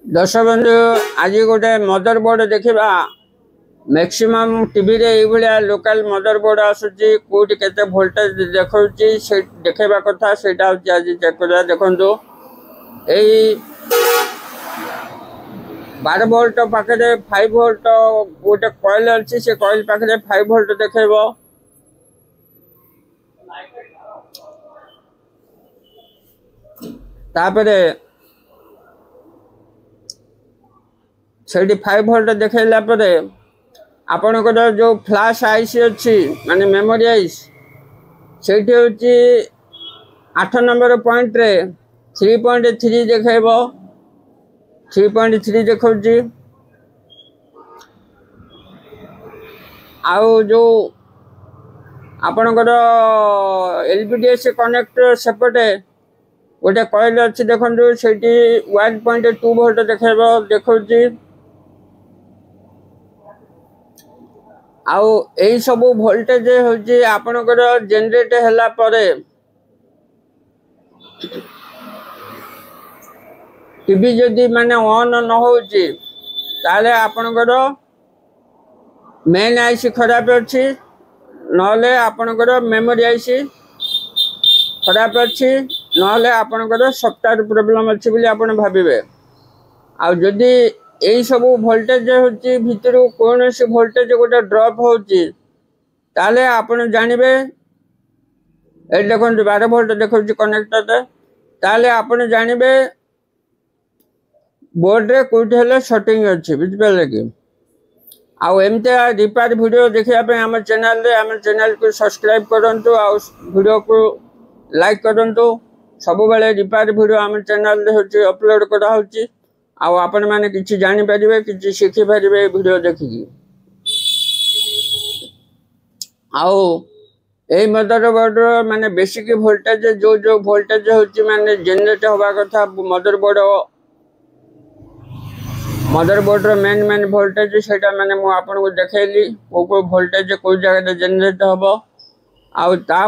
दर्शक बंधु आज गोटे मदरबोर्ड देखा मैक्सिमम टीवी रे ये लोकल मदरबोर्ड आसूची कौटी केते वोल्टेज देखौची से देखा कथा सेटा आज चेक करा देखु यही 12 वोल्ट पाखे 5 वोल्ट गोटे कॉइल अच्छी से कॉइल पाखे 5 वोल्ट देखेब तापरे से 5 वोल्ट देखला आपणकर जो फ्लैश आईसी अच्छी माने मेमोरी आईस से 8 नंबर पॉइंट रे 3.3 देखेब 3.3 देखा आउ जो आपणकर एलपीडीएस कनेक्टर सेपटे गोटे कॉइल अच्छी देखो से 1.2 वोल्ट देखेब देखा आउ यही सब वोल्टेज हूँ आपणकर जेनरेट होला परे टीवी जदि माने ऑन न होची ताले आपणकर मेन आईसी खराब अच्छी नले आपणकर मेमोरी आईसी खराब अच्छी नले आपणकर सॉफ्टवेयर प्रॉब्लम अच्छी बोली आपण भाबिबे आ जदि यही सब वोल्टेज होची भितर कौन सी वोल्टेज गोटे ड्रॉप होची ताले आपण जानबे ए देखो 12 वोल्ट देखो कनेक्टर ताले आपण जानबे बोर्ड रे कोठी हेले सेटिंग अच्छी बुझिपारे कि आउ एमते रिपेयर वीडियो देखिया आम चैनल को सब्सक्राइब करंतु आ वीडियो को लाइक करंतु सब बेले रिपेयर वीडियो आम चैनल रे होची अपलोड करा होची आउ आपण माने किछि जानि परिबे किछि शिखि परिबे वीडियो देखिकी आउ ए मदरबोर्ड माने बेसिक वोल्टेज जो वोल्टेज होची माने जनरेट होबा कथा मदरबोर्ड रो मेन वोल्टेज सेटा माने मु आपन को देखैली को वोल्टेज कोई जगह जनरेट होबो आउ ता